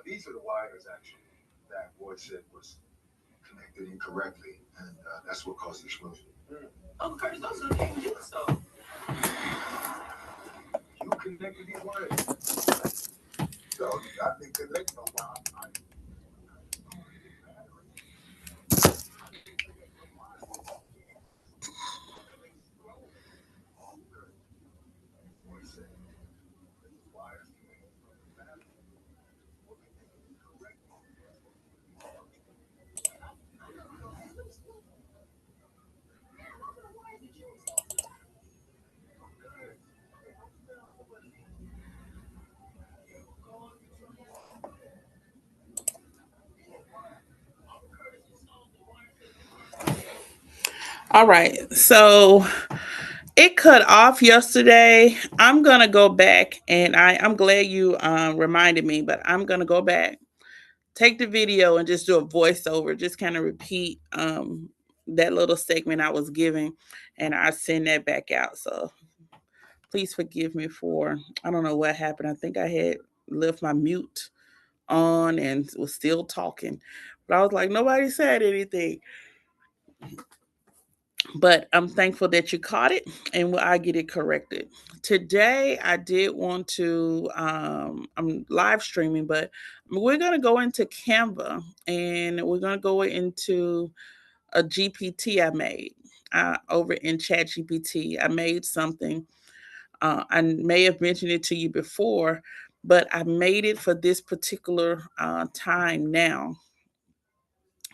these are the wires actually that Ward said was connected incorrectly, and that's what caused the explosion. Oh, Curtis, those are the things you installed. You connected these wires. So I didn't connect no wire. All right. So it cut off yesterday. I'm gonna go back, and I'm glad you reminded me, but I'm gonna go back, take the video, and just do a voiceover, just kind of repeat that little segment I was giving, and I send that back out. So please forgive me for, I don't know what happened. I think I had left my mute on and was still talking, but I was like, nobody said anything. But I'm thankful that you caught it, and I get it corrected. Today, I did want to, I'm live streaming, but we're going to go into Canva, and we're going to go into a GPT I made over in Chat GPT. I made something. I may have mentioned it to you before, but I made it for this particular time now,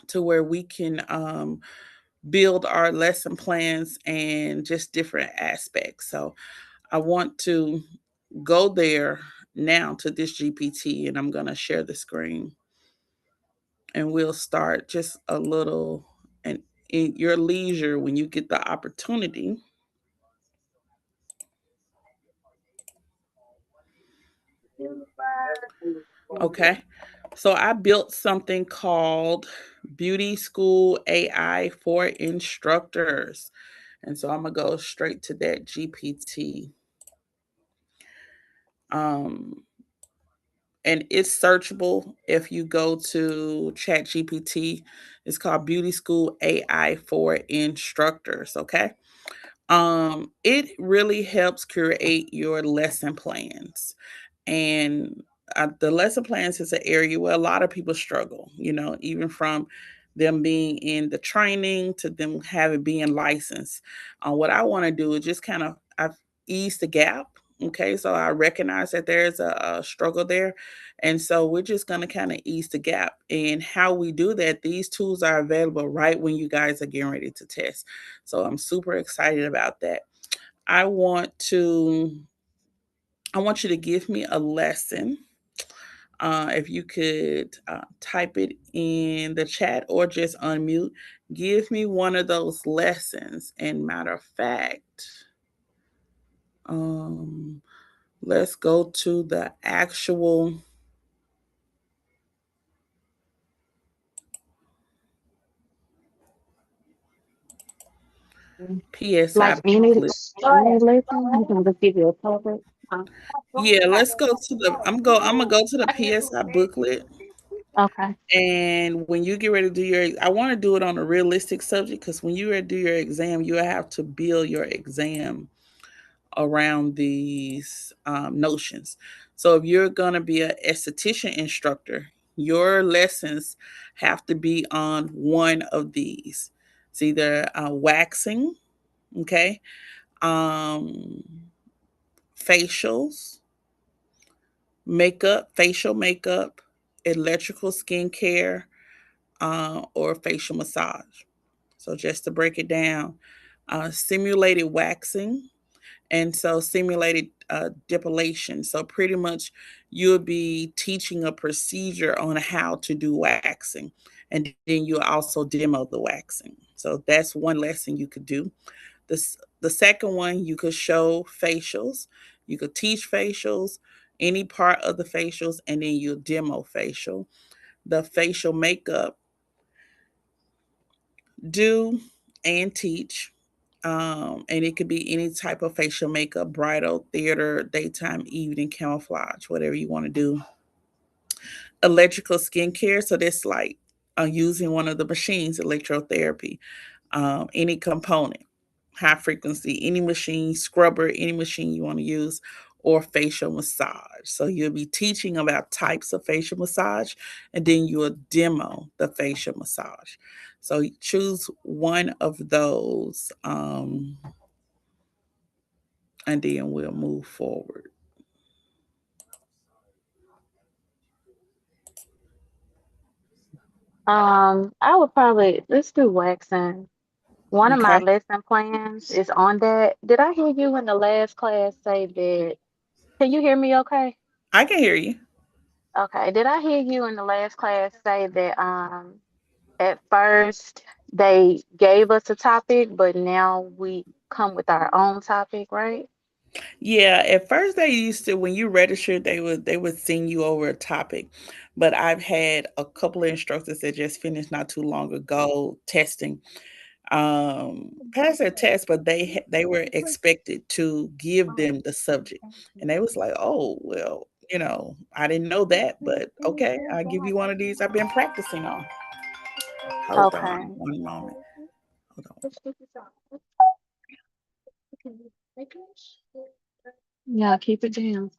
to where we can build our lesson plans and just different aspects. So I want to go there now to this GPT, and I'm going to share the screen, and we'll start just a little, and in your leisure when you get the opportunity. Okay. So I built something called Beauty School AI for Instructors. And so I'm going to go straight to that GPT. Um, and it's searchable if you go to Chat GPT. It's called Beauty School AI for Instructors. Okay. It really helps create your lesson plans. And the lesson plans is an area where a lot of people struggle, even from them being in the training to them having being licensed. What I want to do is just kind of I've eased the gap. Okay, so I recognize that there's a struggle there. And so we're just going to kind of ease the gap. And how we do that, these tools are available right when you guys are getting ready to test. So I'm super excited about that. I want to I want you to give me a lesson. If you could type it in the chat or just unmute, give me one of those lessons. And matter of fact, um, let's go to the actual PSI Like any booklet. lesson, you can just give you a topic. Yeah, let's go to the. I'm gonna go to the PSI booklet. Okay. And when you get ready to do your, I want to do it on a realistic subject, because when you ready to do your exam, you have to build your exam around these notions. So if you're going to be an esthetician instructor, your lessons have to be on one of these. It's either waxing, okay, um, facials, makeup, facial makeup, electrical skincare, or facial massage. So just to break it down, simulated waxing, and so simulated depilation. So pretty much you'll be teaching a procedure on how to do waxing, and then you'll also demo the waxing. So that's one lesson you could do. The second one, you could show facials, you could teach facials, any part of the facials, and then you demo facial. The facial makeup, do and teach. And it could be any type of facial makeup, bridal, theater, daytime, evening, camouflage, whatever you want to do. electrical skincare. So that's like using one of the machines, electrotherapy, any component, high frequency, any machine, scrubber, any machine you want to use, or facial massage. So you'll be teaching about types of facial massage, and then you'll demo the facial massage. So you choose one of those, and then we'll move forward. I would probably let's do waxing. One of my Okay, lesson plans is on that. Did I hear you in the last class say that? Can you hear me okay? I can hear you. Okay. Did I hear you in the last class say that at first they gave us a topic, but now we come with our own topic, right? Yeah, at first they used to, when you registered, they would send you over a topic. But I've had a couple of instructors that just finished not too long ago testing, passed their test, but they were expected to give them the subject, and they was like, "Oh, well, I didn't know that, but okay, I'll give you one of these I've been practicing on." Hold on Okay. one moment. Hold on. Yeah, keep it down.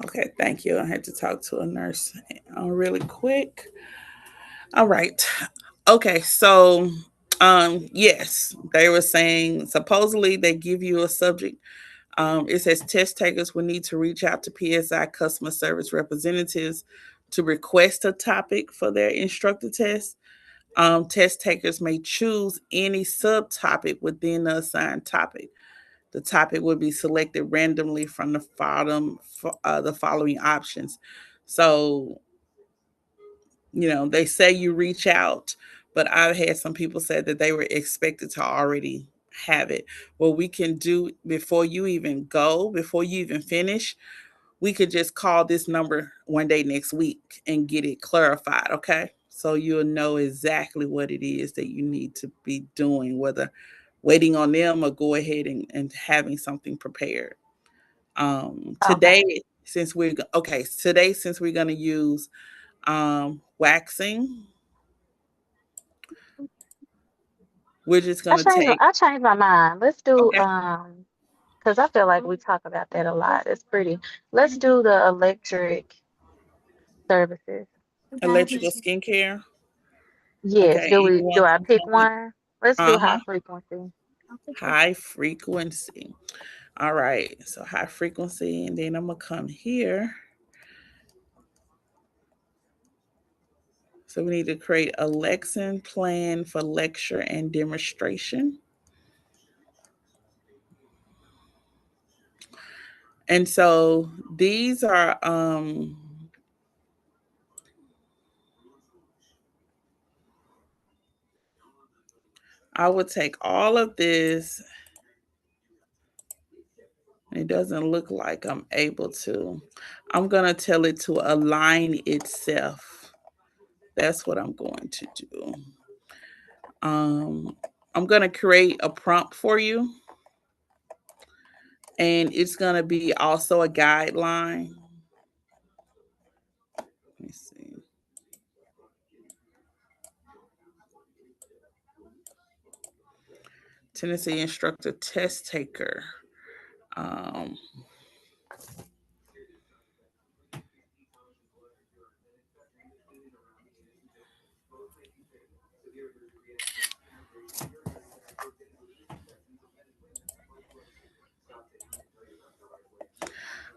Okay, thank you. I had to talk to a nurse really quick. All right. Okay, so yes, they were saying supposedly they give you a subject. It says test takers will need to reach out to PSI customer service representatives to request a topic for their instructor test. Test takers may choose any subtopic within the assigned topic. The topic will be selected randomly from the following options. So, they say you reach out, but I've had some people say that they were expected to already have it. What we can do before you even finish, we could just call this number one day next week and get it clarified, okay? So you'll know exactly what it is that you need to be doing, whether waiting on them or go ahead and having something prepared. Okay. Today, since we're going to use waxing, we're just going to take, I changed my mind. Let's do okay, because I feel like we talk about that a lot. It's pretty. Let's do the electric services. electrical skincare. Yes. Okay, Do you we do want I pick component, one? Let's do uh-huh, high frequency. high frequency. All right, so high frequency, and then I'm gonna come here. So we need to create a lesson plan for lecture and demonstration. And so these are I would take all of this. It doesn't look like I'm able to. I'm going to tell it to align itself. That's what I'm going to do. I'm going to create a prompt for you, and it's going to be also a guideline. Let me see. Tennessee instructor test taker. Um,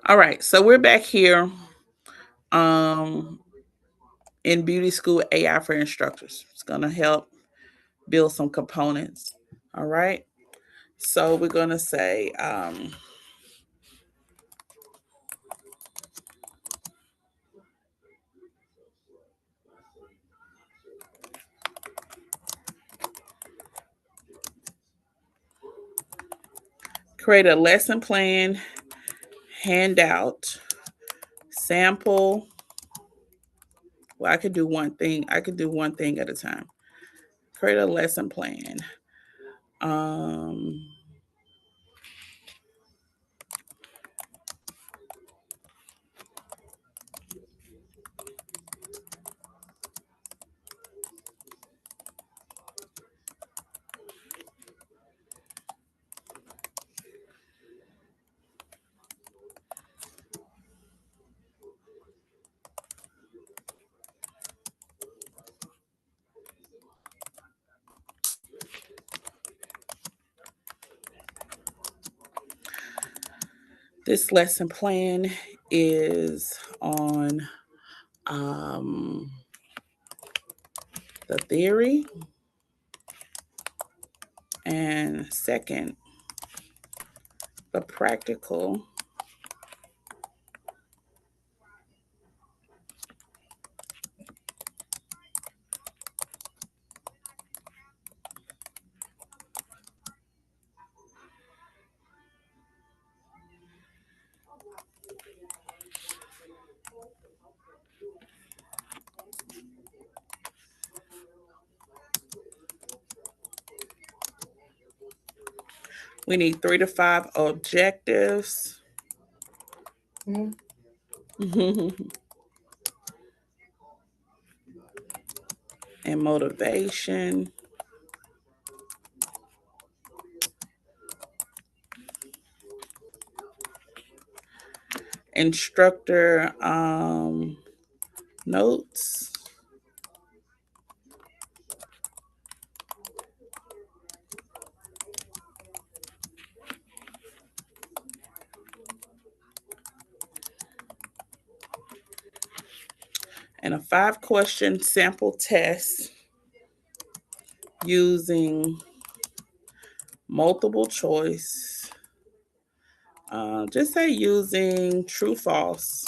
all right, so we're back here um, in Beauty School AI for Instructors. It's going to help build some components. All right, so we're going to say, create a lesson plan, handout, sample. Well, I could do one thing. I could do one thing at a time. Create a lesson plan. Um, this lesson plan is on the theory, and second, the practical. We need 3 to 5 objectives. And motivation. Instructor notes. and a 5-question sample test using multiple choice. Just say using true false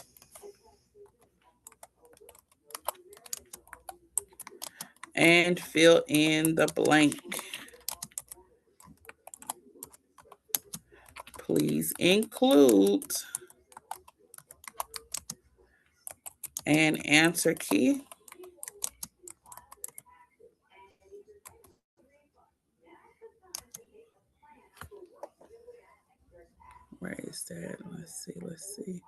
and fill in the blank. Please include an answer key. Where is that? Let's see.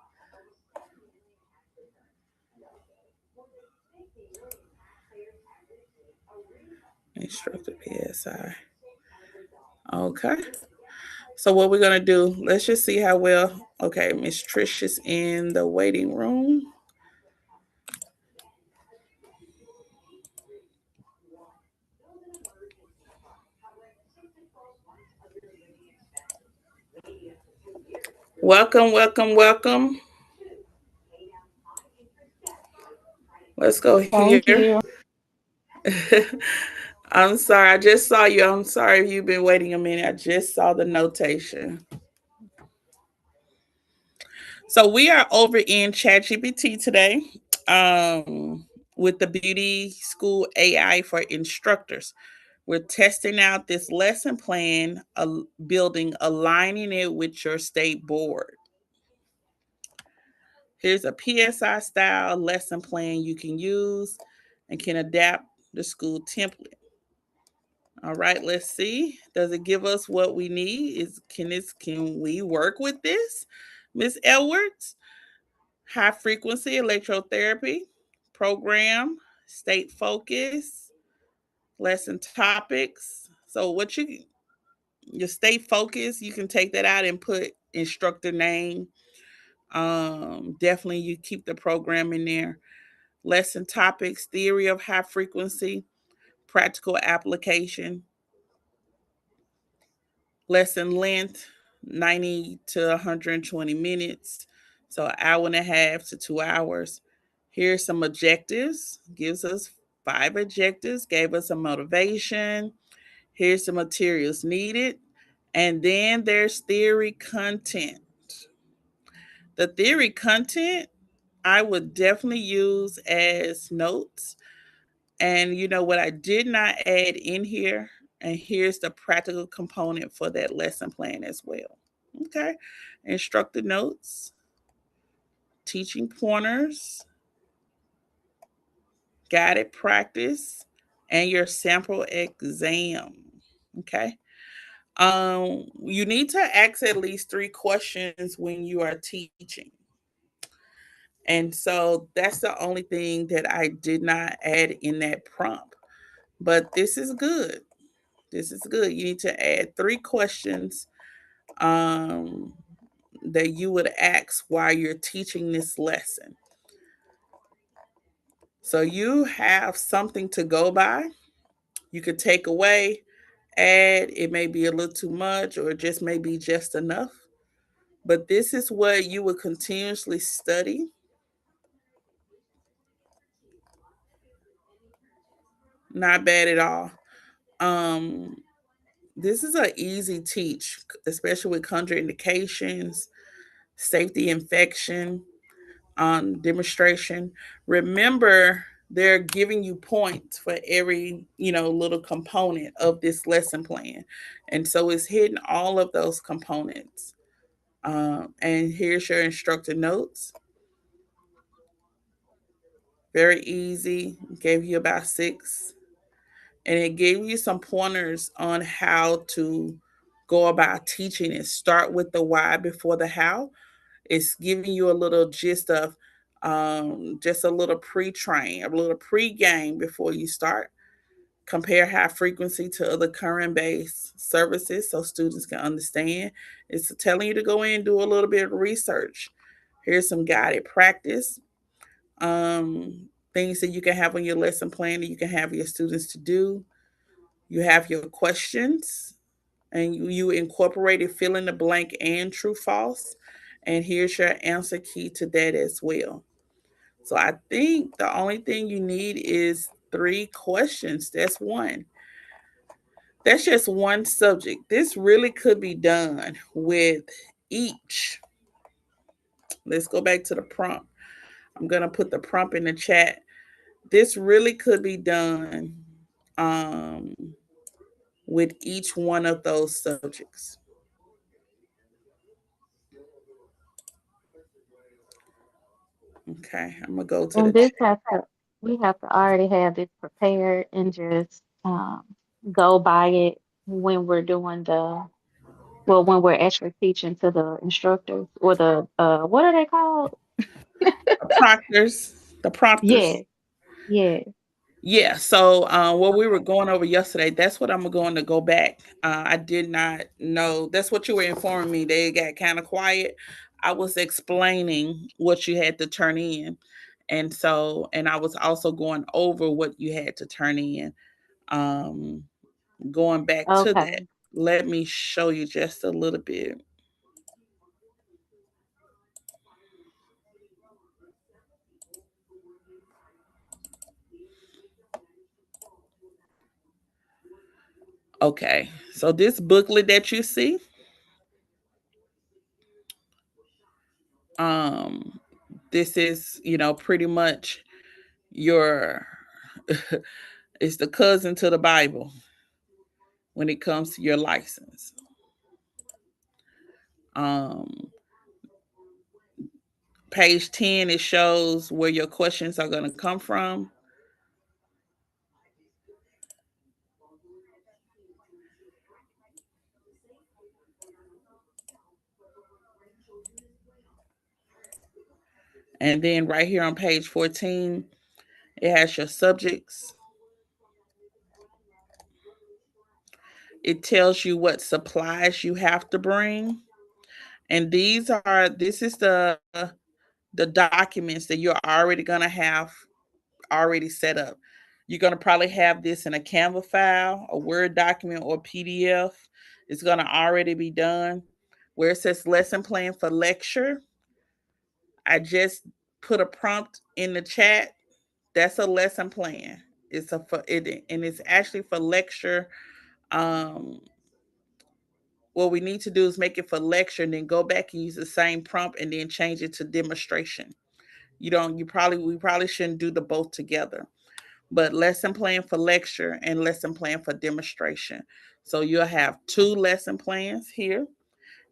Instructor PSI. Okay. So what we're gonna do, let's just see how well. Okay, Miss Trish is in the waiting room. Welcome, welcome, welcome. Let's go Thank here. you. I'm sorry, I just saw you. I'm sorry if you've been waiting a minute. I just saw the notation. So we are over in ChatGPT today with the Beauty School AI for instructors. We're testing out this lesson plan, building, aligning it with your state board. Here's a PSI style lesson plan you can use and can adapt the school template. All right, let's see. Does it give us what we need? Can we work with this? Miss Edwards, high frequency electrotherapy program, state focus, lesson topics. So your state focus, you can take that out and put instructor name. Definitely you keep the program in there. Lesson topics, theory of high frequency, practical application, lesson length 90 to 120 minutes, so an hour and a half to 2 hours. Here's some objectives, gives us 5 objectives, gave us a motivation. Here's the materials needed, and then there's theory content. The theory content I would definitely use as notes. And you know what I did not add in here? And here's the practical component for that lesson plan as well. Okay. Instructor notes, teaching pointers, guided practice, and your sample exam. Okay. You need to ask at least 3 questions when you are teaching. And so that's the only thing that I did not add in that prompt. But this is good. This is good. You need to add 3 questions um, that you would ask while you're teaching this lesson. So you have something to go by. You could take away, add, it may be a little too much, or it just may be just enough. But this is what you would continuously study. Not bad at all. Um, this is an easy teach, especially with contraindications, safety infection, demonstration. Remember, they're giving you points for every little component of this lesson plan, and so it's hitting all of those components. And here's your instructor notes. Very easy. Gave you about 6, and it gave you some pointers on how to go about teaching it. Start with the why before the how. It's giving you a little gist of just a little pre-train, a little pre-game before you start. Compare high frequency to other current-based services so students can understand. It's telling you to go in and do a little bit of research. Here's some guided practice, um, things that you can have on your lesson plan that you can have your students to do. You have your questions, and you incorporated fill in the blank and true false. And here's your answer key to that as well. So I think the only thing you need is 3 questions. That's just one subject. This really could be done with each. Let's go back to the prompt. I'm going to put the prompt in the chat. This really could be done um, with each one of those subjects. Okay, I'm going to go to the And this chat. has to, we have to already have this prepared and just go by it when we're doing when we're actually teaching to the instructors or what are they called? The proctors, the prompters. Yes, yes. Yeah, so what we were going over yesterday, that's what I'm going to go back. I did not know. That's what you were informing me. They got kind of quiet. I was explaining what you had to turn in. And I was also going over what you had to turn in. Um, Going back to that, Okay. let me show you just a little bit. Okay, so this booklet that you see, um, this is, pretty much your it's the cousin to the Bible when it comes to your license. Um, Page 10, it shows where your questions are going to come from. And then right here on page 14, it has your subjects. It tells you what supplies you have to bring. And this is the documents that you're already going to have already set up. You're going to probably have this in a Canva file, a Word document, or PDF. It's going to already be done. Where it says lesson plan for lecture, I just put a prompt in the chat. That's a lesson plan. And it's actually for lecture. Um, what we need to do is make it for lecture and then go back and use the same prompt and then change it to demonstration. We probably shouldn't do the both together. But lesson plan for lecture and lesson plan for demonstration. So you'll have 2 lesson plans here.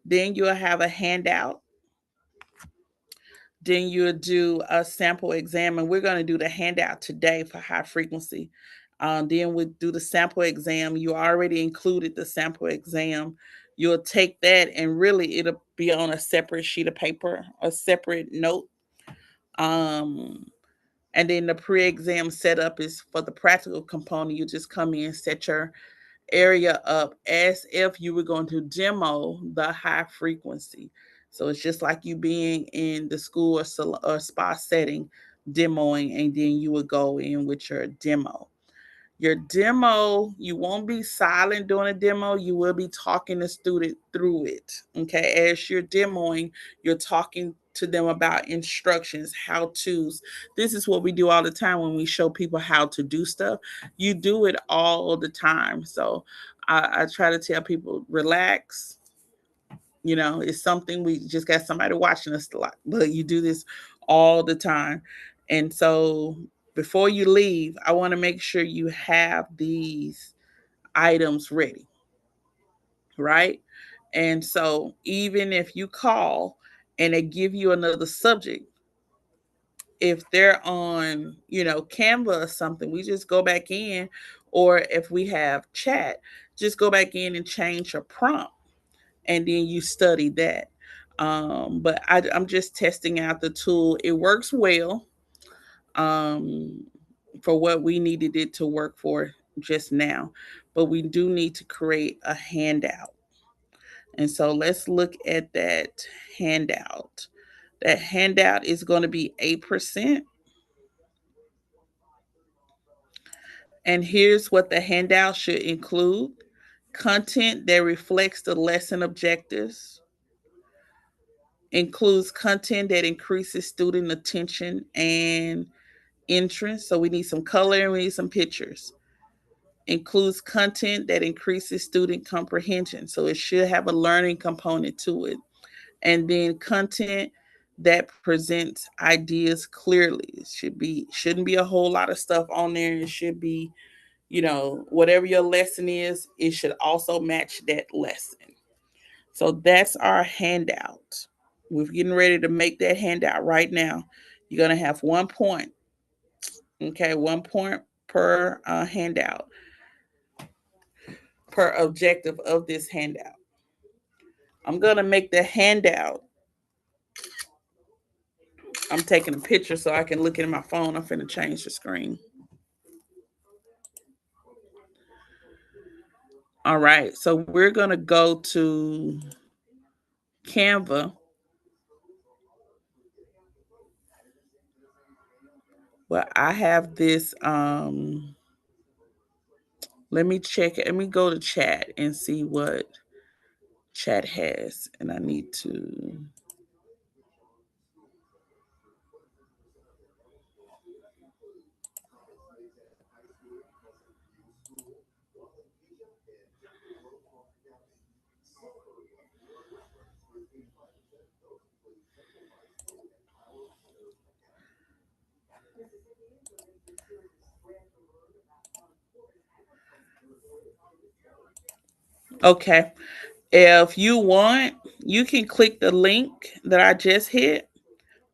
Then you'll have a handout. Then you'll do a sample exam. And we're going to do the handout today for high frequency. Then we'll do the sample exam. You already included the sample exam. You'll take that and really it'll be on a separate sheet of paper, a separate note. Um, And then the pre-exam setup is for the practical component. You just come in, set your area up as if you were going to demo the high frequency. So it's just like you being in the school or spa setting, demoing, and then you would go in with your demo. Your demo, you won't be silent during a demo. You will be talking the student through it. Okay. As you're demoing, you're talking to them about instructions, how to's. This is what we do all the time when we show people how to do stuff. You do it all the time. So I try to tell people, relax. It's something we just got somebody watching us a lot, but you do this all the time. And so before you leave, I want to make sure you have these items ready, right? And so even if you call and they give you another subject, if they're on, Canva or something, we just go back in, or if we have chat, just go back in and change your prompt and then you study that. But I'm just testing out the tool. It works well um, for what we needed it to work for just now, but we do need to create a handout. And so let's look at that handout. That handout is going to be 8%. And here's what the handout should include: content that reflects the lesson objectives, Includes content that increases student attention and interest. So we need some color and we need some pictures. Includes content that increases student comprehension. So it should have a learning component to it. And then content that presents ideas clearly. It shouldn't be a whole lot of stuff on there. It should be, whatever your lesson is, it should also match that lesson. So that's our handout. We're getting ready to make that handout right now. You're going to have 1 point. Okay, 1 point per handout, per objective of this handout. I'm going to make the handout. I'm taking a picture so I can look at my phone. I'm finna change the screen. All right, so we're going to go to Canva. Well, I have this. Let me check it. Let me go to chat and see what chat has. And I need to. Okay. If you want, you can click the link that I just hit.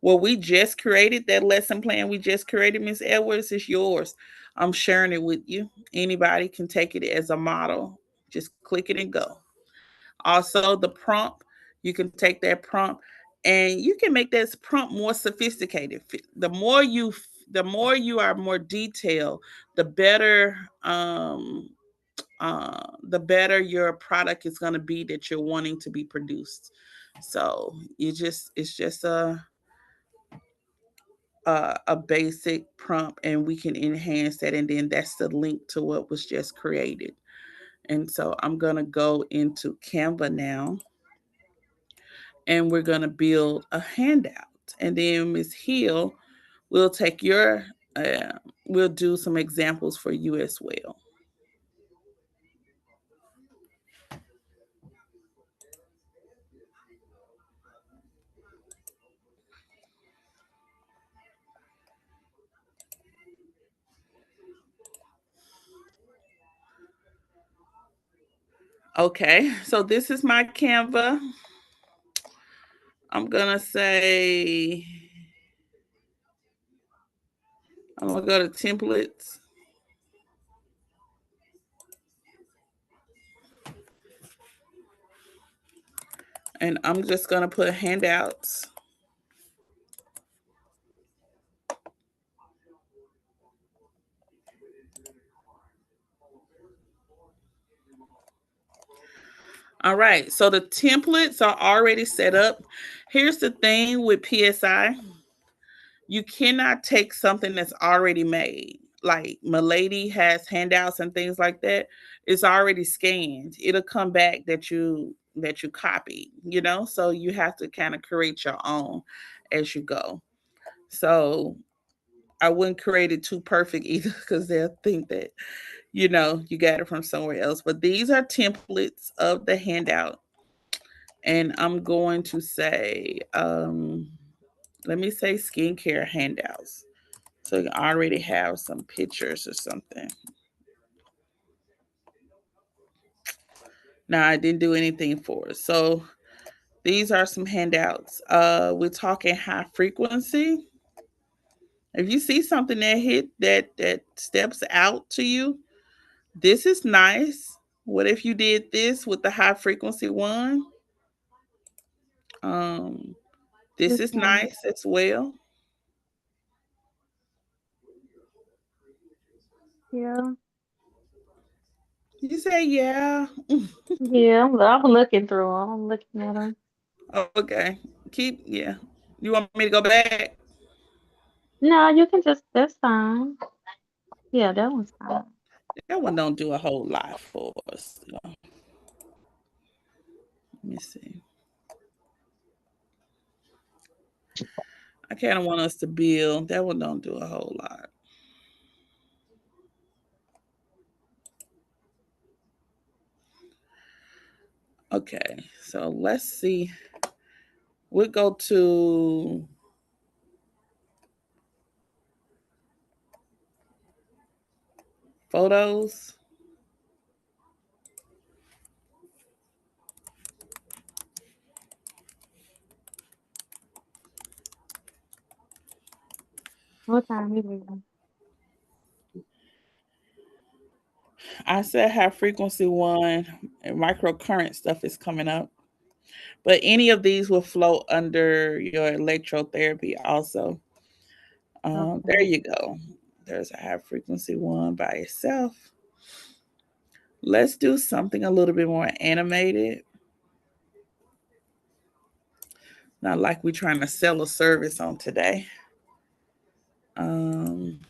What we just created, that lesson plan we just created, Miss Edwards, is yours. I'm sharing it with you. Anybody can take it as a model. Just click it and go. Also, the prompt, you can take that prompt and you can make that prompt more sophisticated. The more you are more detailed, the better the better your product is going to be that you're wanting to be produced. So it's just a basic prompt, and we can enhance that, and then that's the link to what was just created. And so I'm going to go into Canva now, and we're going to build a handout. And then Ms. Hill will take your we'll do some examples for you as well. Okay, so this is my Canva. I'm gonna say, I'm gonna go to templates. And I'm just gonna put handouts. All right, so the templates are already set up. Here's the thing with PSI. You cannot take something that's already made. Like Milady has handouts and things like that. It's already scanned. It'll come back that you copied, so you have to kind of create your own as you go. So I wouldn't create it too perfect either because they'll think that, you got it from somewhere else. But these are templates of the handout. And I'm going to say, let me say skincare handouts. So you already have some pictures or something. Now I didn't do anything for it. So these are some handouts. We're talking high frequency. If you see something that hit that steps out to you, this is nice. What if you did this with the high frequency one? Um, this Which is one? nice as well. Yeah. You say yeah. Yeah, I'm looking through 'em. I'm looking at them. Okay. Yeah. You want me to go back? No, you can just, that's fine. Yeah, that one's fine. That one don't do a whole lot for us. Let me see. I kind of want us to build. That one don't do a whole lot. Okay, so let's see. We'll go to photos. What time you leaving? I said high frequency one, and microcurrent stuff is coming up. But any of these will flow under your electrotherapy also. There Okay. you go. There's a high frequency one by itself. Let's do something a little bit more animated. Not like we're trying to sell a service on today. Um,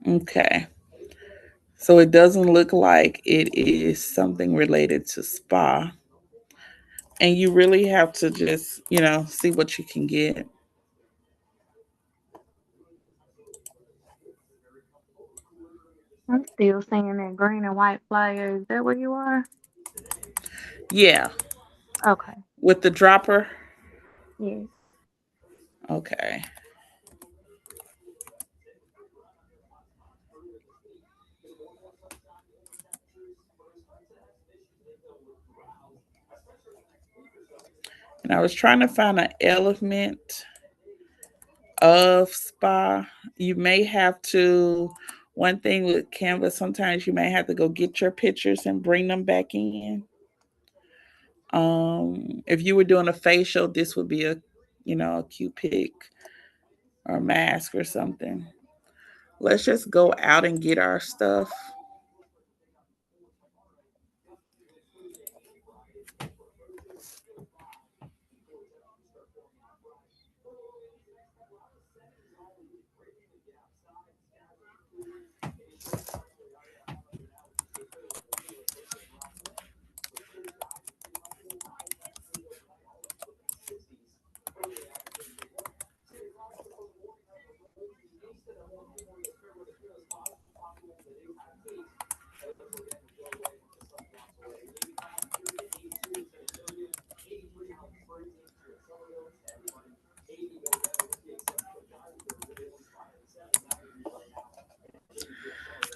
okay. So it doesn't look like it is something related to spa. And you really have to just, see what you can get. I'm still seeing that green and white flyer. Is that where you are? Yeah, Okay. with the dropper. Yes. Okay. And I was trying to find an element of spa. You may have to, one thing with Canva, sometimes you may have to go get your pictures and bring them back in. If you were doing a facial, this would be a cute pic or a mask or something. Let's just go out and get our stuff.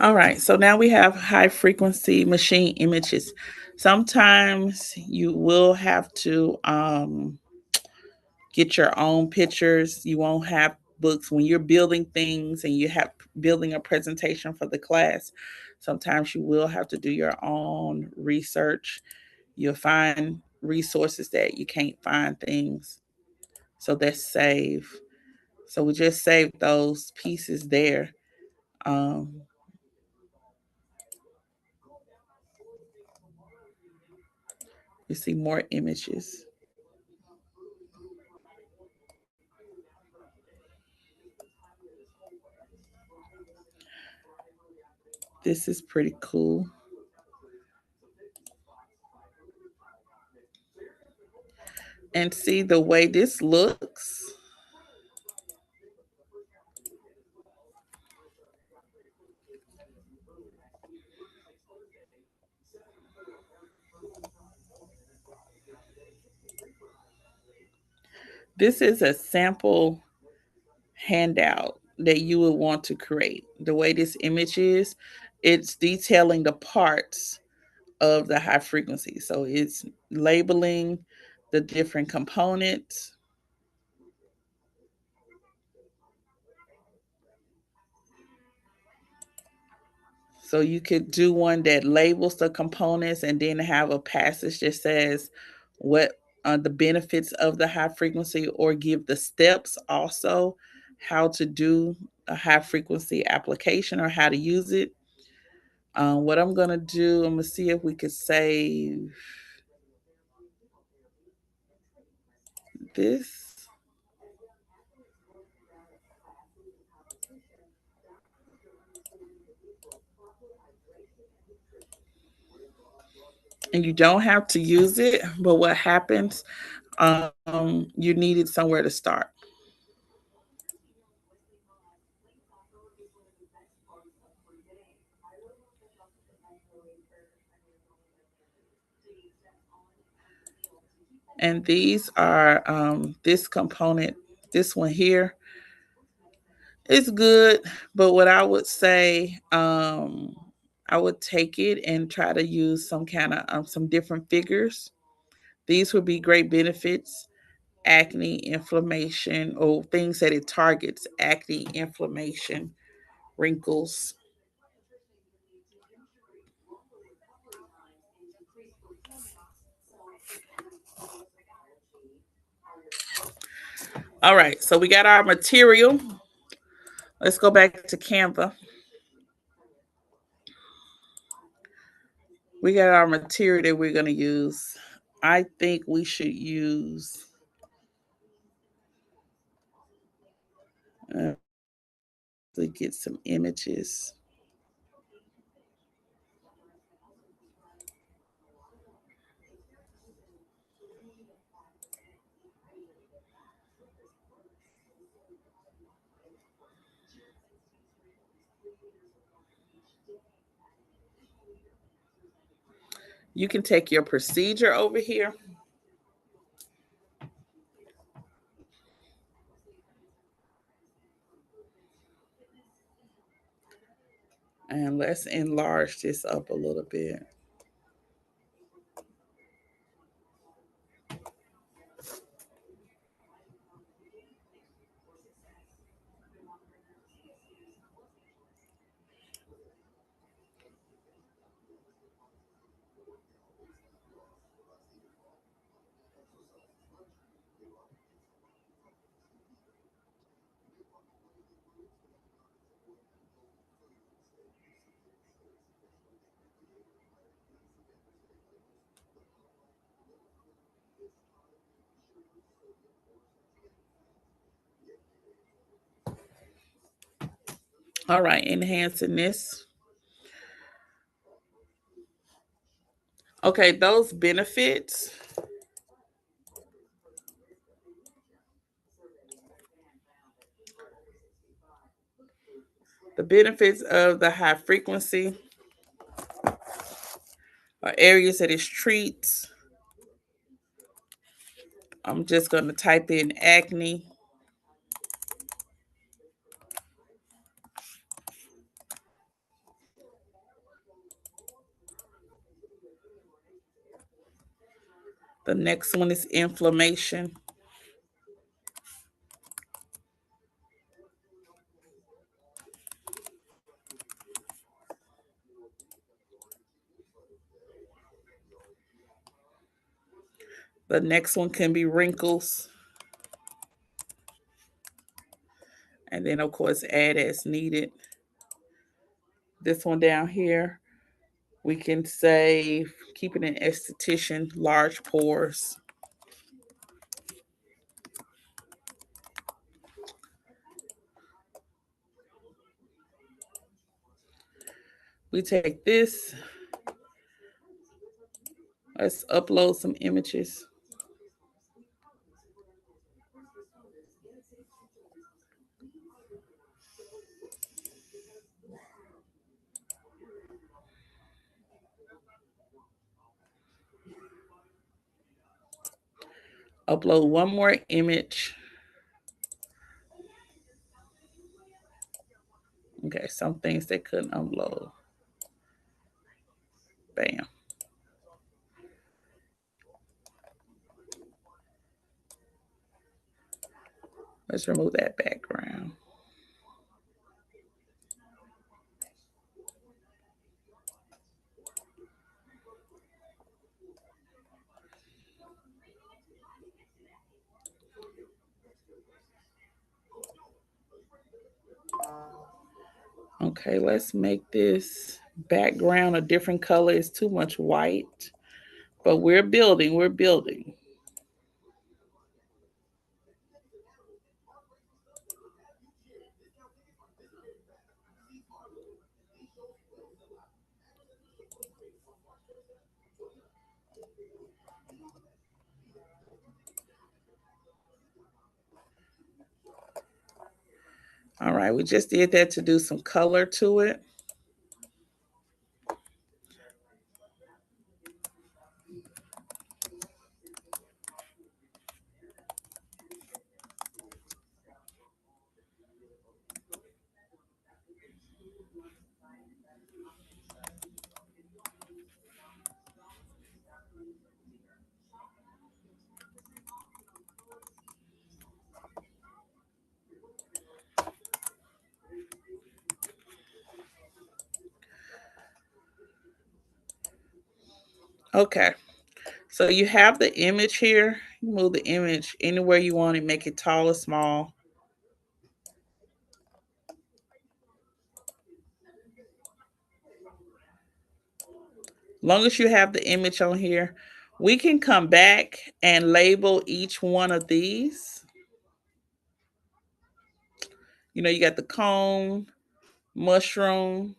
All right, so now we have high frequency machine images. Sometimes you will have to get your own pictures. You won't have books when you're building things and you have building a presentation for the class. Sometimes you will have to do your own research. You'll find resources that you can't find things. So that's save. So we just save those pieces there. Um, you see more images. This is pretty cool. And see the way this looks. This is a sample handout that you would want to create. The way this image is, it's detailing the parts of the high frequency. So it's labeling the different components. So you could do one that labels the components and then have a passage that says what the benefits of the high frequency, or give the steps also how to do a high frequency application or how to use it. What I'm going to do, I'm going to see if we could save this. And you don't have to use it, but what happens, you need it somewhere to start. And these are this component, this one here, it's good, but what I would say, I would take it and try to use some kind of some different figures. These would be great benefits: acne, inflammation, or things that it targets: acne, inflammation, wrinkles. All right, so we got our material. Let's go back to Canva. We got our material that we're going to use. I think we should use to get some images. You can take your procedure over here. And let's enlarge this up a little bit. All right, enhancing this. Okay, those benefits. The benefits of the high frequency are areas that it treats. I'm just going to type in acne. The next one is inflammation. The next one can be wrinkles. And then, of course, add as needed. This one down here, we can say, keeping an esthetician, large pores. We take this. Let's upload some images. Upload one more image. Okay, some things they couldn't upload. Bam. Let's remove that background. Okay, let's make this background a different color. It's too much white, but we're building, we're building. All right, we just did that to do some color to it. Okay, so you have the image here. You move the image anywhere you want it, make it tall or small. Long as you have the image on here, we can come back and label each one of these. You know, you got the cone, mushroom,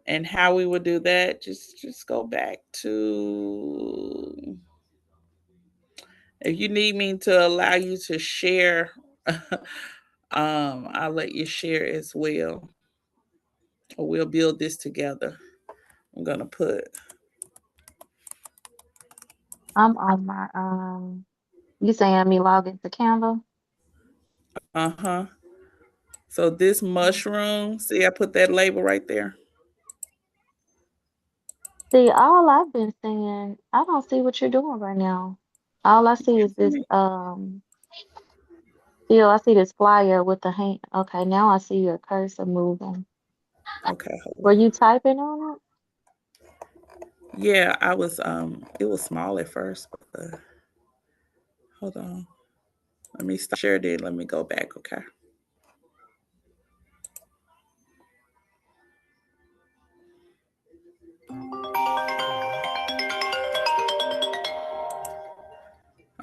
and how we would do that. Just go back to, if you need me to allow you to share, I'll let you share as well. Or we'll build this together. I'm gonna put I'm on my you saying me log into Canva? uh-huh. So this mushroom, see I put that label right there. See, all I've been seeing, I don't see what you're doing right now. All I see is this still I see this flyer with the hand. Okay, now I see your cursor moving. Okay, hold Were on. you typing on it? Yeah, I was it was small at first, but hold on. Let me stop share it. Let me go back, okay?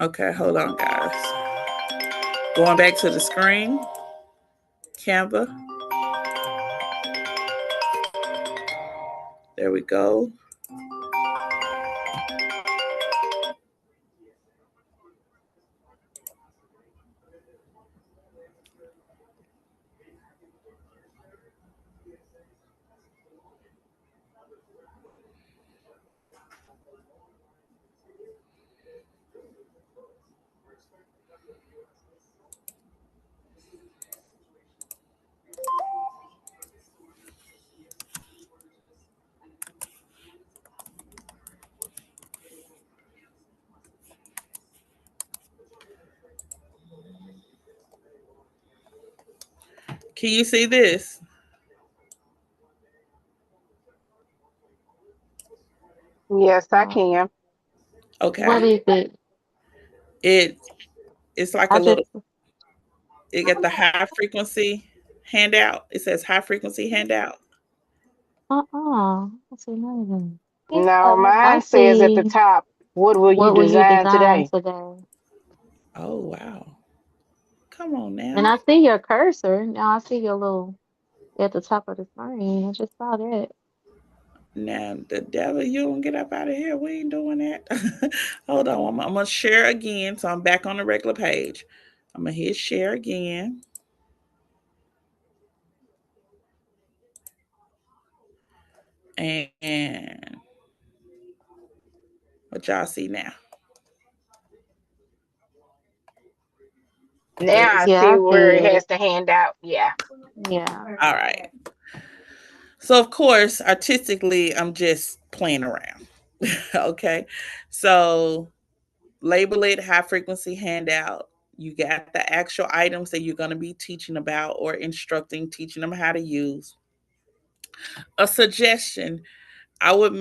Okay, hold on guys. Going back to the screen, Canva. There we go. Can you see this? Yes, I Uh, can. Okay. what is it? It it's like a I just little, it got the high frequency handout. It says high frequency handout. I see nothing. Now, I mine says at the see top, what will you what will you design design today? today? Oh wow. Come on And now. I see your cursor. Now I see your little at the top of the screen. I just saw that. Now the devil, you don't get up out of here. We ain't doing that. Hold on. I'm gonna share again. So I'm back on the regular page. I'm gonna hit share again. And what y'all see now? Now Does I Yeah, see I where see it it. has the handout. Yeah. Yeah. all right. So of course, artistically, I'm just playing around. Okay. So label it high frequency handout. You got the actual items that you're going to be teaching about or instructing, teaching them how to use. A suggestion, I would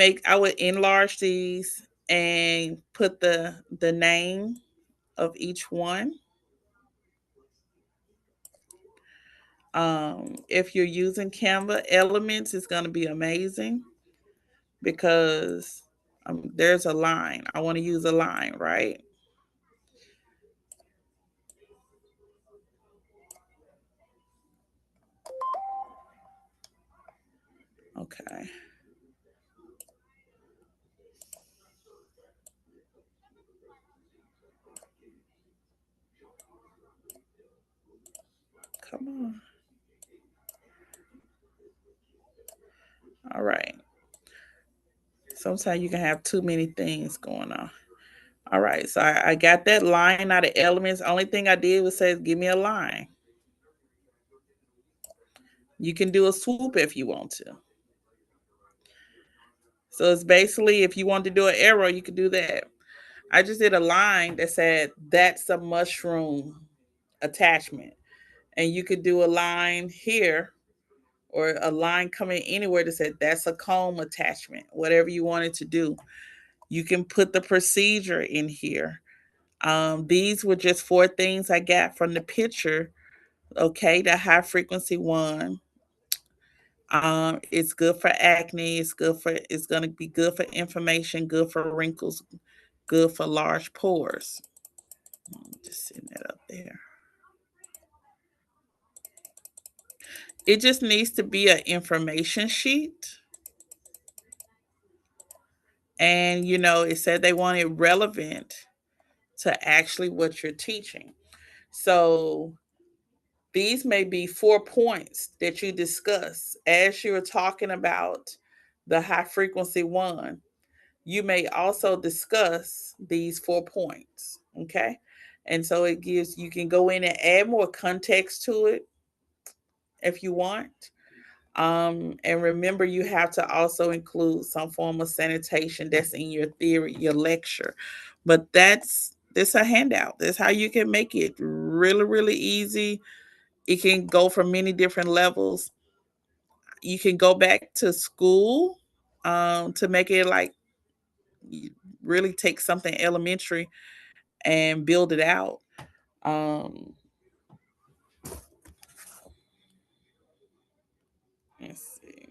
enlarge these and put the name of each one. If you're using Canva Elements, it's going to be amazing because there's a line. I want to use a line, right? Okay. Come on. All right. Sometimes you can have too many things going on. All right. So I got that line out of Elements. Only thing I did was say, give me a line. You can do a swoop if you want to. So it's basically, if you want to do an arrow, you could do that. I just did a line that said, that's a mushroom attachment. And you could do a line here or a line coming anywhere that said, that's a comb attachment, whatever you wanted to do. You can put the procedure in here. These were just 4 things I got from the picture. Okay, the high frequency one. It's good for acne. It's gonna be good for inflammation, good for wrinkles, good for large pores. Just sitting that up there. It just needs to be an information sheet. And it said they want it relevant to actually what you're teaching. So these may be 4 points that you discuss as you're talking about the high frequency one. You may also discuss these 4 points. Okay. And so you can go in and add more context to it if you want. And remember, you have to also include some form of sanitation that's in your theory, your lecture. But this a handout. That's how you can make it really, really easy. It can go from many different levels. You can go back to school to make it like really take something elementary and build it out. Um, let's see.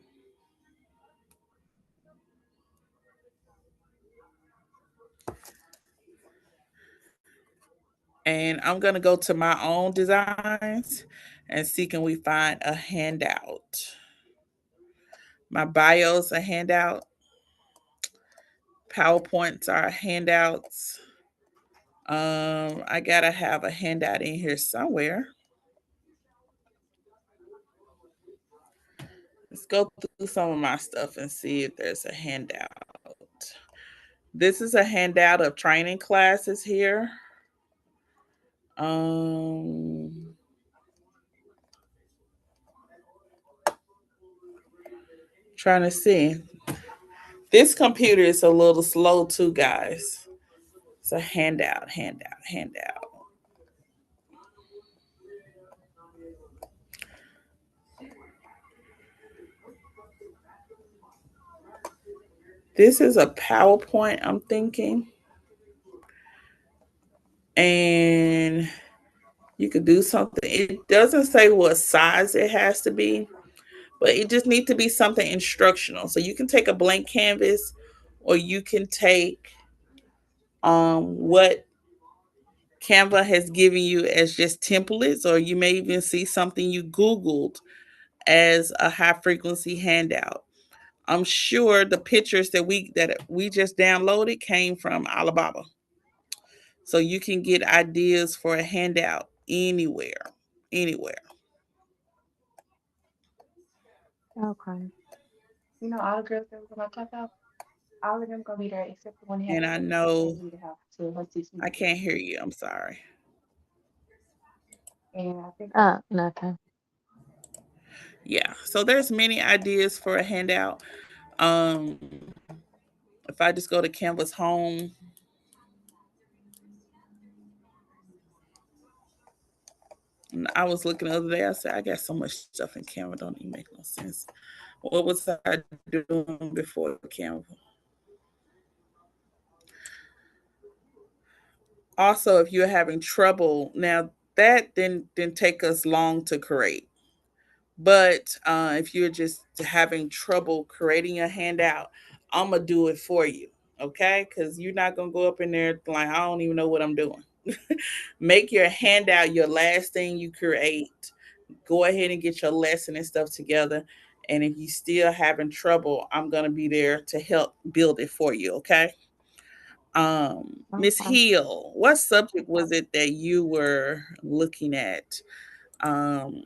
And I'm going to go to my own designs and see can we find a handout. My bios are handout. PowerPoints are handouts. I gotta have a handout in here somewhere. Let's go through some of my stuff and see if there's a handout. This is a handout of training classes here. Trying to see. This computer is a little slow too, guys. It's a handout. This is a PowerPoint, I'm thinking. And you could do something. It doesn't say what size it has to be, but it just needs to be something instructional. So you can take a blank canvas or you can take what Canva has given you as just templates, or you may even see something you Googled as a high frequency handout. I'm sure the pictures that we just downloaded came from Alibaba. So you can get ideas for a handout anywhere. Anywhere. Okay. All the girls that was in my clubhouse, all of them gonna be there except the one that had And the I picture that know came to the house to her 6 I weeks. can't hear you. I'm sorry. And I think Nothing. Yeah. So there's many ideas for a handout. Um, if I just go to Canva's home, and I was looking the other day, I said, I got so much stuff in Canva, don't even make no sense. What was I doing before Canva? Also, if you're having trouble, now that didn't take us long to create. But if you're just having trouble creating a handout, I'm gonna do it for you, okay? Because you're not gonna go up in there like I don't even know what I'm doing. Make your handout your last thing you create. Go ahead and get your lesson and stuff together. And if you still having trouble, I'm gonna be there to help build it for you, okay? Miss Okay. Hill, what subject was it that you were looking at? Um,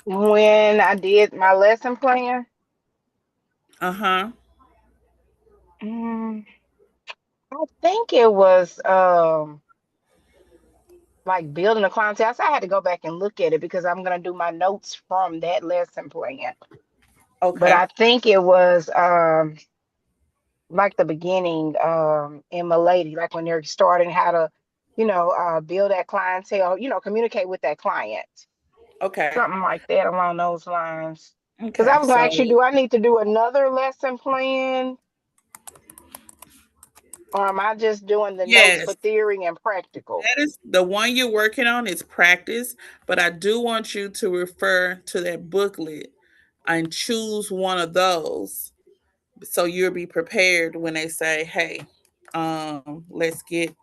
When I did my lesson plan, uh-huh. mm, I think it was like building a clientele. So I had to go back and look at it because I'm gonna do my notes from that lesson plan. But Okay. I think it was like the beginning in Milady, like when they're starting how to, build that clientele, communicate with that client. Okay. Something like that along those lines. Because I Okay. was gonna So ask you, do I need to do another lesson plan? Or am I just doing the notes for yes, theory and practical? that is the one you're working on is practice, but I do want you to refer to that booklet and choose one of those so you'll be prepared when they say, "Hey, let's get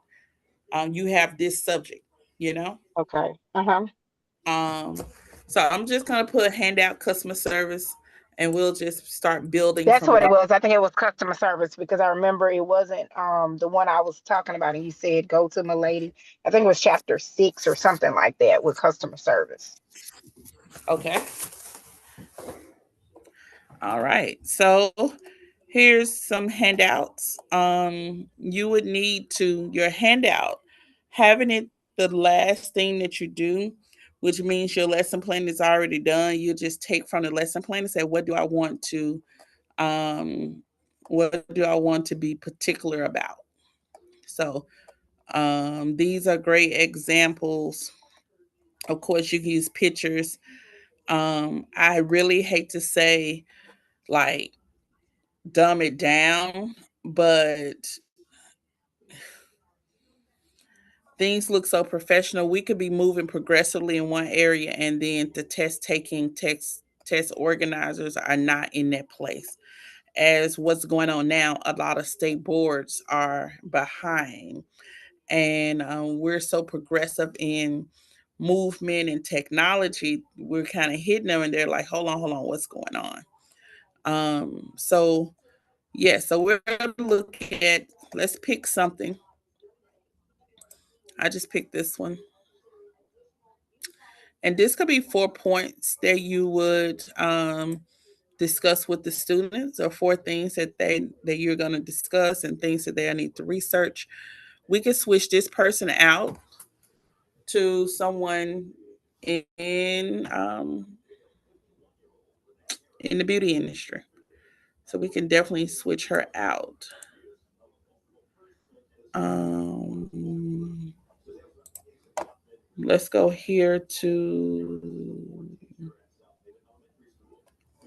you have this subject," you know? Okay. Uh-huh. Um so I'm just going to put handout customer service and we'll just start building That's from what there. it was. I think it was customer service because I remember it wasn't the one I was talking about. And he said go to my lady. I think it was chapter 6 or something like that with customer service. Okay. All right. So here's some handouts. You would need to your handout, having it the last thing that you do, which means your lesson plan is already done. You just take from the lesson plan and say, um, what do I want to be particular about? So these are great examples. Of course, you can use pictures. I really hate to say like dumb it down, but things look so professional. We could be moving progressively in one area, and then the test organizers are not in that place. As what's going on now, a lot of state boards are behind, and we're so progressive in movement and technology. We're kind of hitting them, and they're like, hold on, what's going on?" So yeah, so we're gonna look at. Let's pick something. I just picked this one. And this could be 4 points that you would discuss with the students, or 4 things that you're going to discuss and things that they need to research. We could switch this person out to someone in the beauty industry. So we can definitely switch her out. Um, let's go here to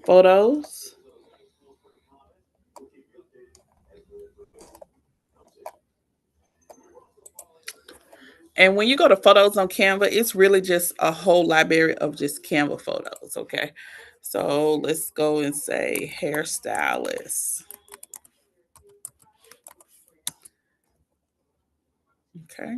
photos. And when you go to photos on Canva, it's really just a whole library of just Canva photos. Okay. So let's go and say hairstylist. Okay.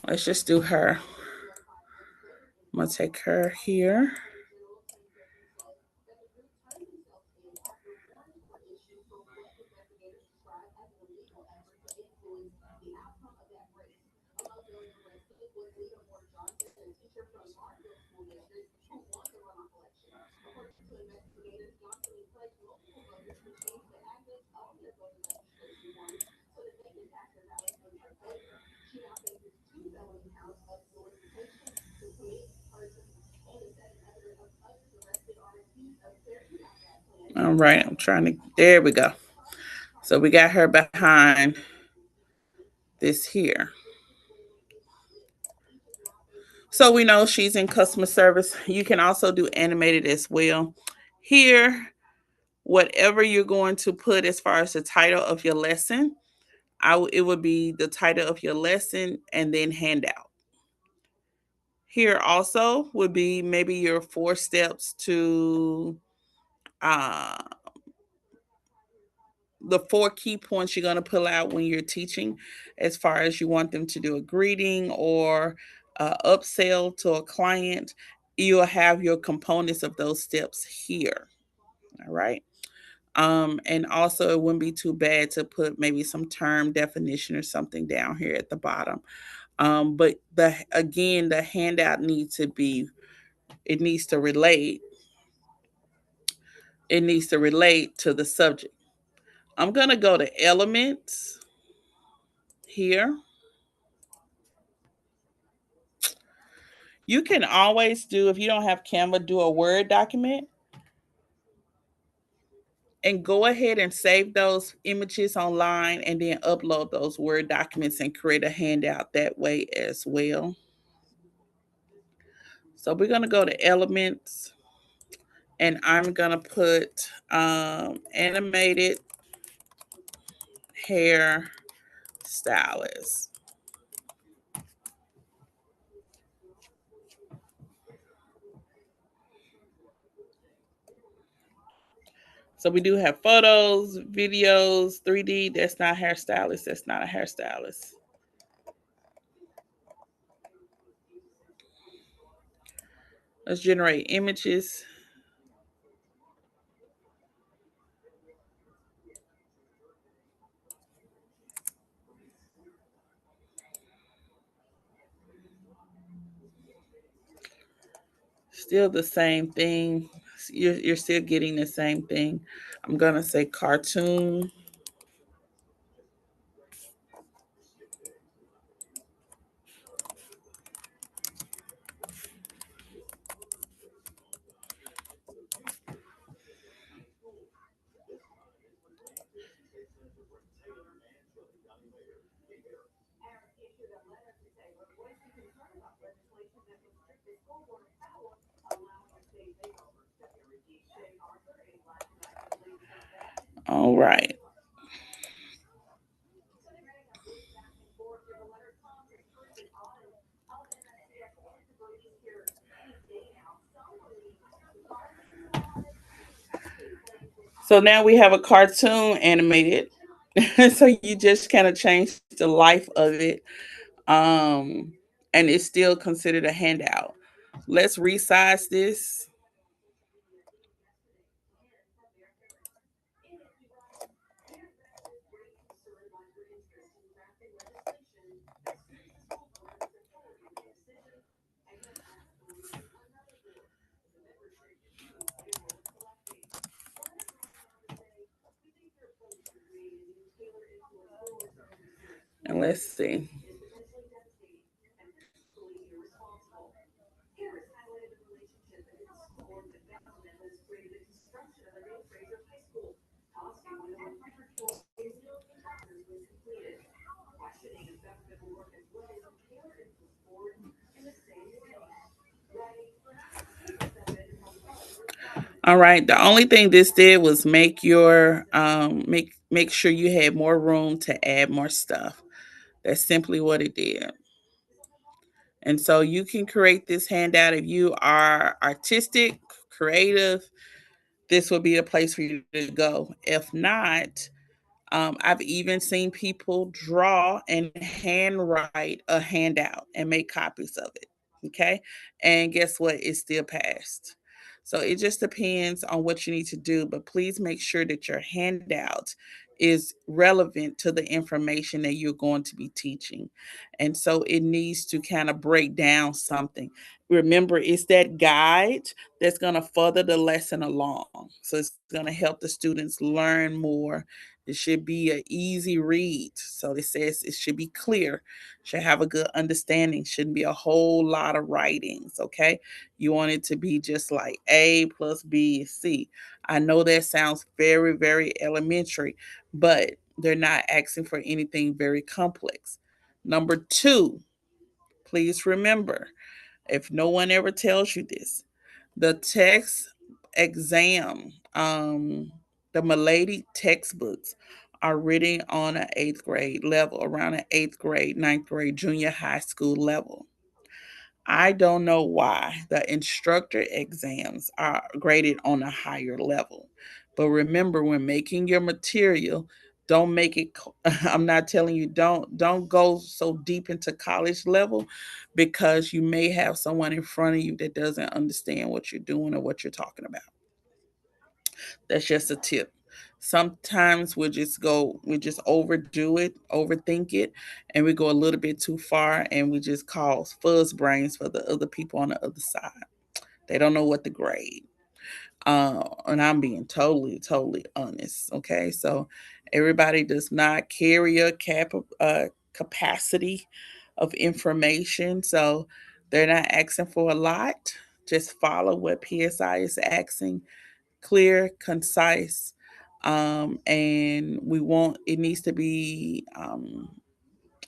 Let's just do her. I'm going to take her here. All right. I'm trying to. There we go. So we got her behind this here. So we know she's in customer service. You can also do animated as well. Here, whatever you're going to put as far as the title of your lesson, it would be the title of your lesson and then handout. Here also would be maybe your 4 steps to uh, the 4 key points you're going to pull out when you're teaching, as far as you want them to do a greeting or upsell to a client. You'll have your components of those steps here. All right. And also, it wouldn't be too bad to put maybe some term definition or something down here at the bottom. But the handout needs to be, it needs to relate. It needs to relate to the subject. I'm gonna go to elements here. You can always do, if you don't have Canva, do a Word document and go ahead and save those images online and then upload those Word documents and create a handout that way as well. So we're going to go to elements and I'm going to put animated hair stylist. So we do have photos, videos, 3D. That's not hairstylist. That's not a hairstylist. Let's generate images. Still the same thing. You're still getting the same thing. I'm going to say cartoon. All right. So now we have a cartoon animated. So you just kind of change the life of it. Um, and it's still considered a handout. Let's resize this. And let's see. All right. The only thing this did was make your make sure you had more room to add more stuff. That's simply what it did. And so you can create this handout if you are artistic, creative. This would be a place for you to go. If not, I've even seen people draw and handwrite a handout and make copies of it. Okay. And guess what? It still passed. So it just depends on what you need to do. But please make sure that your handout is relevant to the information that you're going to be teaching. And so it needs to kind of break down something. Remember, it's that guide that's going to further the lesson along. So it's going to help the students learn more. It should be an easy read. So it says it should be clear, should have a good understanding, shouldn't be a whole lot of writings. Okay. You want it to be just like A plus B is C. I know that sounds very, very elementary, but they're not asking for anything very complex. Number two, please remember If no one ever tells you this, the text exam, the Milady textbooks are written on an eighth grade level, around an eighth grade, ninth grade, junior high school level. I don't know why the instructor exams are graded on a higher level. But remember, when making your material, don't make it I'm not telling you don't go so deep into college level, because you may have someone in front of you that doesn't understand what you're doing or what you're talking about. That's just a tip. Sometimes we just overdo it, overthink it, and we go a little bit too far, and we just cause fuzz brains for the other people on the other side. They don't know what to grade. And I'm being totally honest. Okay, so everybody does not carry a capacity of information, so they're not asking for a lot. Just follow what PSI is asking, clear, concise, and we want it needs to be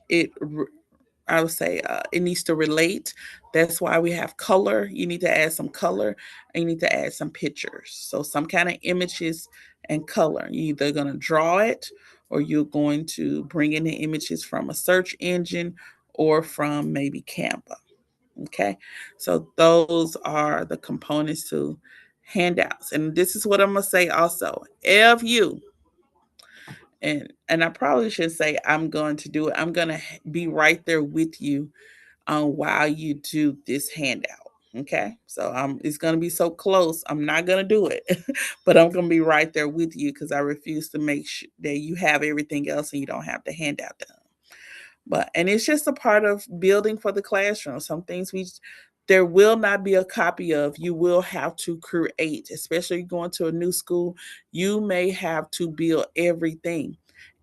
it. I would say it needs to relate. That's why we have color. You need to add some color, and you need to add some pictures. So some kind of images and color. You're either going to draw it, or you're going to bring in the images from a search engine or from maybe Canva. Okay, so those are the components to handouts. And this is what I'm gonna say also. If you and I probably should say I'm going to do it. I'm gonna be right there with you while you do this handout. Okay, so it's gonna be so close. I'm not gonna do it, but I'm gonna be right there with you because I refuse to make sure that you have everything else and you don't have the handout done. But and it's just a part of building for the classroom. Some things there will not be a copy of. You will have to create, especially going to a new school. You may have to build everything.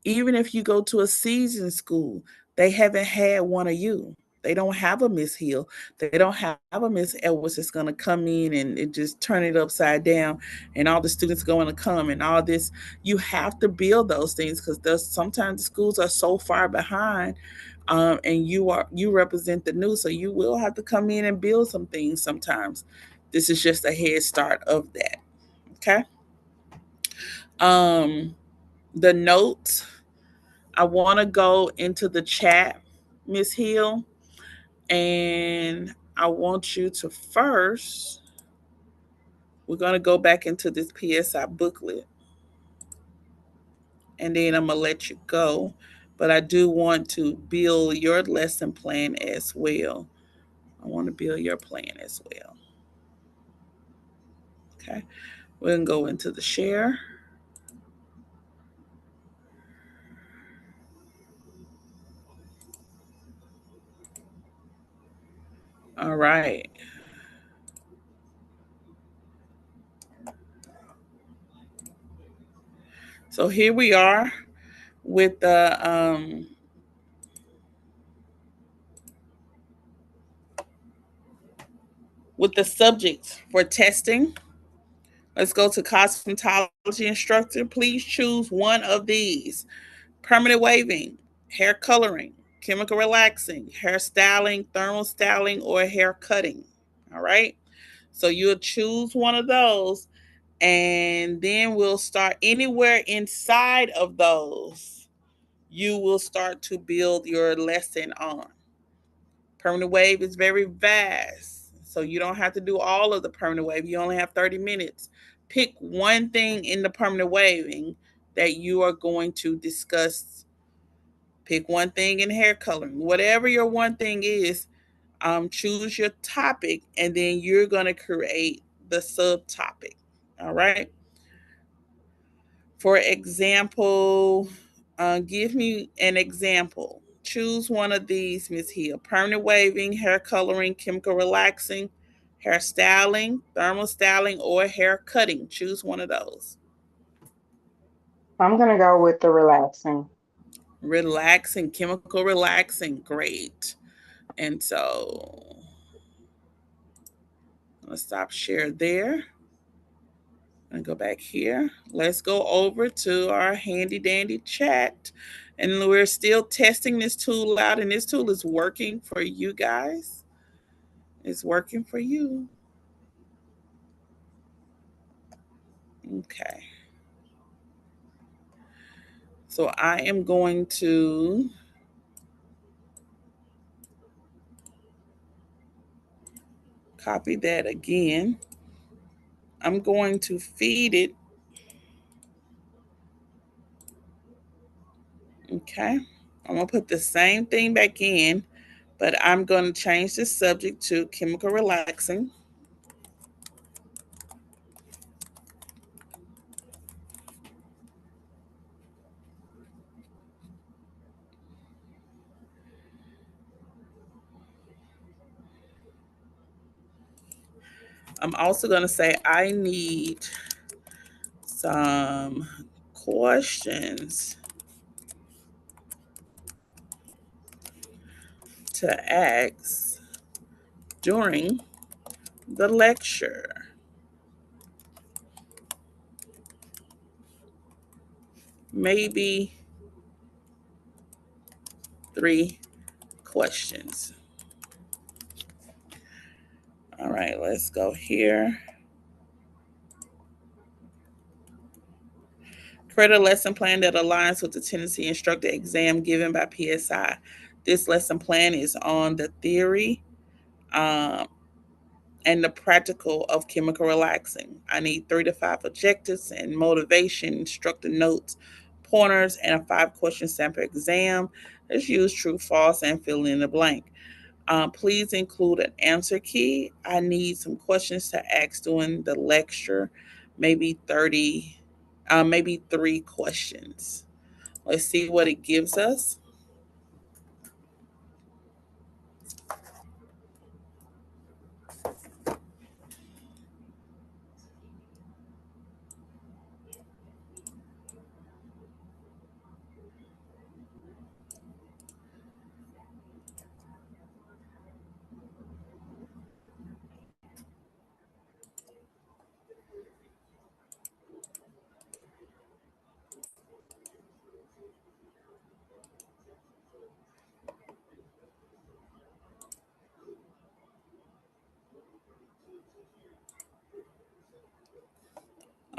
Even if you go to a seasoned school, they haven't had one of you. They don't have a Miss Hill. They don't have a Miss Edwards that's going to come in and just turn it upside down, and all the students going to come and all this. You have to build those things because sometimes the schools are so far behind, and you represent the new, so you will have to come in and build some things sometimes. This is just a head start of that. Okay. Um, the notes. I want to go into the chat, Miss Hill, and I want you to first. We're gonna go back into this PSI booklet, and then I'm gonna let you go. But I do want to build your lesson plan as well. I want to build your plan as well. Okay, we're gonna go into the share. All right. So here we are with the subjects for testing. Let's go to cosmetology instructor. Please choose one of these: permanent waving, hair coloring, chemical relaxing, hair styling, thermal styling, or hair cutting. All right. So you'll choose one of those, and then we'll start anywhere inside of those. You will start to build your lesson on. Permanent wave is very vast, so you don't have to do all of the permanent wave. You only have 30 minutes. Pick one thing in the permanent waving that you are going to discuss. Pick one thing in hair coloring. Whatever your one thing is, choose your topic, and then you're going to create the subtopic. All right. For example, give me an example. Choose one of these, Ms. Hill: permanent waving, hair coloring, chemical relaxing, hair styling, thermal styling, or hair cutting. Choose one of those. I'm gonna go with the relaxing. Relaxing, chemical relaxing. Great. And so let's stop share there and go back here. Let's go over to our handy dandy chat. And we're still testing this tool out, and this tool is working for you guys. is working for you. Okay. So I am going to copy that again. I'm going to feed it. Okay. I'm going to put the same thing back in, but I'm going to change the subject to chemical relaxing. I'm also going to say I need some questions to ask during the lecture. Maybe 3 questions. All right, let's go here. Create a lesson plan that aligns with the tendency instructor exam given by PSI. This lesson plan is on the theory um, and the practical of chemical relaxing. I need 3 to 5 objectives and motivation, instructor notes, pointers, and a 5-question sample exam. Let's use true, false, and fill in the blank. Please include an answer key. I need some questions to ask during the lecture, maybe 30, maybe 3 questions. Let's see what it gives us.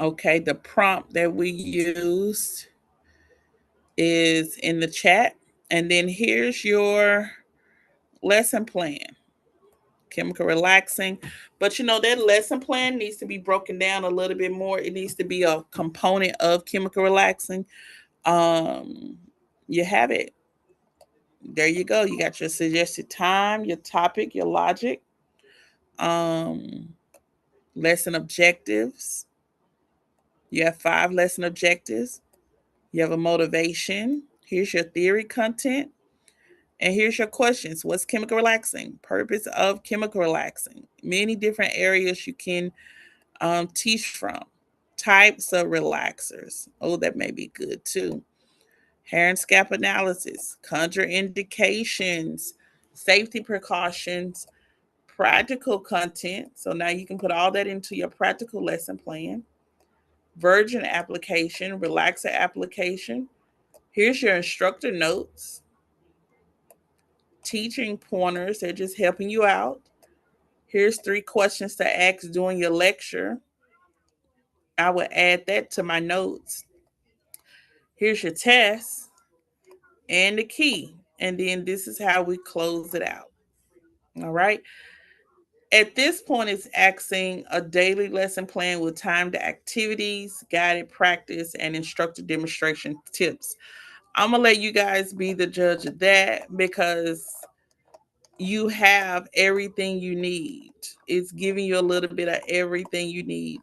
Okay, the prompt that we used is in the chat. And then here's your lesson plan, chemical relaxing. But that lesson plan needs to be broken down a little bit more. It needs to be a component of chemical relaxing. You have it. There you go. You got your suggested time, your topic, your logic, um, lesson objectives. You have 5 lesson objectives. You have a motivation. Here's your theory content. And here's your questions. What's chemical relaxing? Purpose of chemical relaxing. Many different areas you can teach from. Types of relaxers. Oh, that may be good too. Hair and scalp analysis. Contraindications. Safety precautions. Practical content. So now you can put all that into your practical lesson plan. Virgin application. Relaxer application. Here's your instructor notes. Teaching pointers. They're just helping you out. Here's 3 questions to ask during your lecture. I will add that to my notes. Here's your test and the key. And then this is how we close it out. All right. At this point, it's asking a daily lesson plan with timed activities, guided practice, and instructor demonstration tips. I'm going to let you guys be the judge of that because you have everything you need. It's giving you a little bit of everything you need.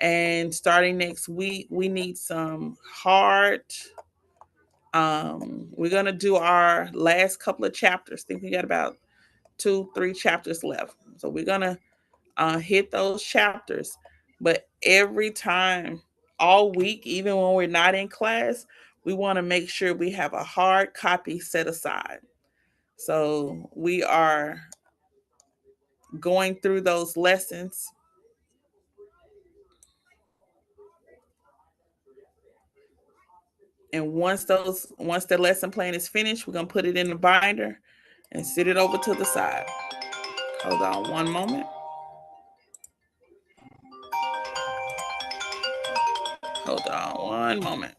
And starting next week, we need some hard. We're gonna do our last couple of chapters. I think we got about 2, 3 chapters left. So we're gonna hit those chapters. But every time, all week, even when we're not in class, we want to make sure we have a hard copy set aside. So we are going through those lessons. And once the lesson plan is finished, we're gonna put it in the binder and sit it over to the side. Hold on one moment. Hold on one moment.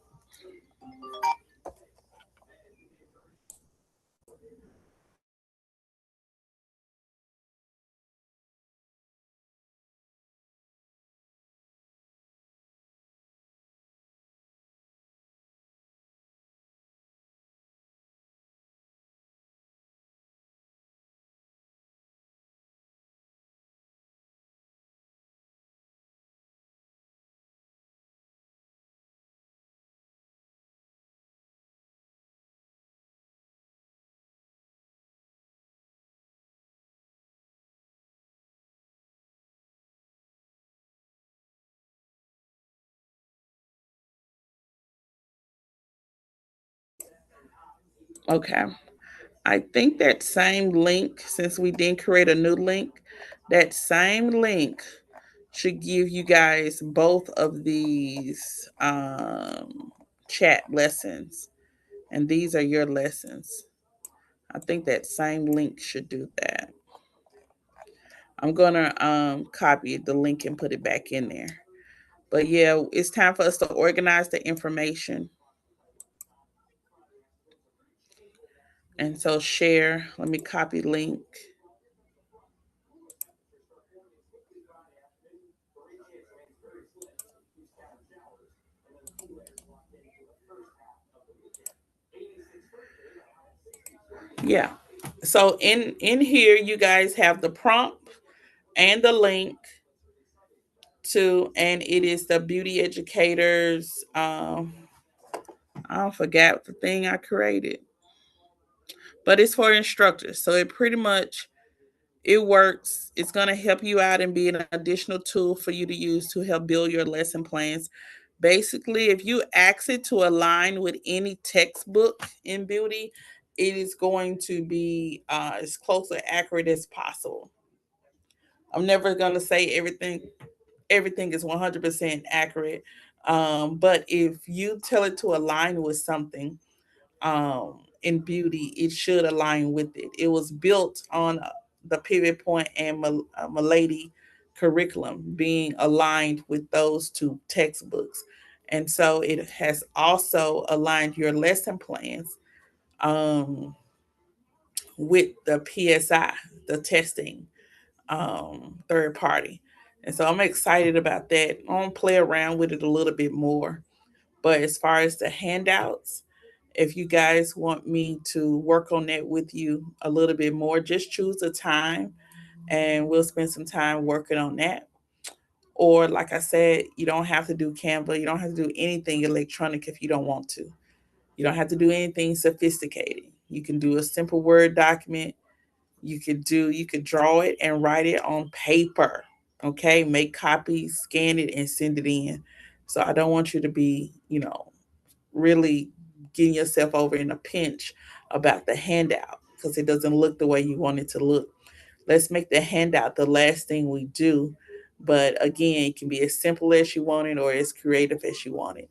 Okay. I think that same link, since we didn't create a new link, that same link should give you guys both of these chat lessons. And these are your lessons. I think that same link should do that. I'm gonna copy the link and put it back in there. But yeah, it's time for us to organize the information. And so share, let me copy link. Yeah. So in here you guys have the prompt and the link to, and it is the beauty educators. I forgot the thing I created, but it's for instructors. So it pretty much it works. It's going to help you out and be an additional tool for you to use to help build your lesson plans. Basically, if you ask it to align with any textbook in beauty, it is going to be as close or accurate as possible. I'm never going to say everything is 100% accurate. But if you tell it to align with something in beauty, it should align with it. It was built on the pivot point and Milady curriculum being aligned with those two textbooks. And so it has also aligned your lesson plans um, with the PSI, the testing third party. And so I'm excited about that. I'm gonna play around with it a little bit more. But as far as the handouts, if you guys want me to work on that with you a little bit more, just choose a time and we'll spend some time working on that. Or, like I said, you don't have to do Canva. You don't have to do anything electronic if you don't want to. You don't have to do anything sophisticated. You can do a simple Word document. You could draw it and write it on paper. Okay, make copies, scan it, and send it in. So I don't want you to be, really getting yourself over in a pinch about the handout because it doesn't look the way you want it to look. Let's make the handout the last thing we do. But again, it can be as simple as you want it or as creative as you want it.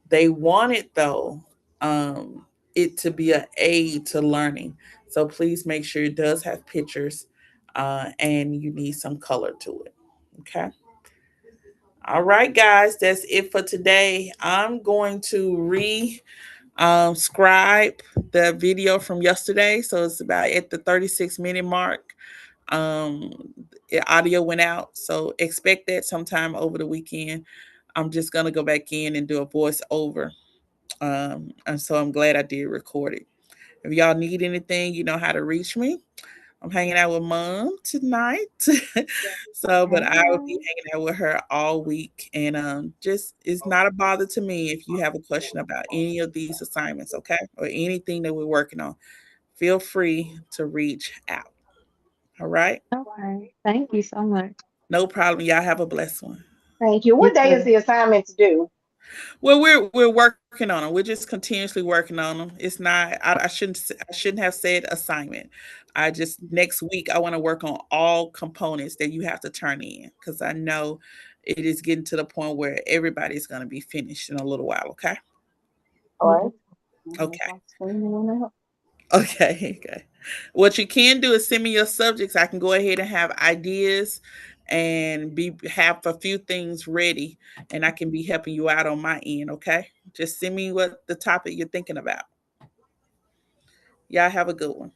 They want it though, um, it to be an aid to learning. So please make sure it does have pictures and you need some color to it. Okay. All right, guys, that's it for today. I'm going to scribe the video from yesterday. So it's about at the 36-minute mark. Um, the audio went out. So expect that sometime over the weekend. I'm just going to go back in and do a voiceover. And so I'm glad I did record it. If y'all need anything, you know how to reach me. I'm hanging out with mom tonight. So, but I will be Hey. hanging out with her all week. And just it's not a bother to me if you have a question about any of these assignments, okay? Or anything that we're working on. Feel free to reach out. All right. Okay. Thank you so much. No problem. Y'all have a blessed one. Thank you. You What day is too. the assignments due? Well, we're working on them. We're just continuously working on them. It's not. I shouldn't have said assignment. I just next week I want to work on all components that you have to turn in because I know it is getting to the point where everybody's going to be finished in a little while. Okay. All right. Yes. Okay. I'm screaming out. Okay, okay. What you can do is send me your subjects. I can go ahead and have ideas and have a few things ready, and I can be helping you out on my end. Okay, just send me what the topic you're thinking about. Y'all have a good one.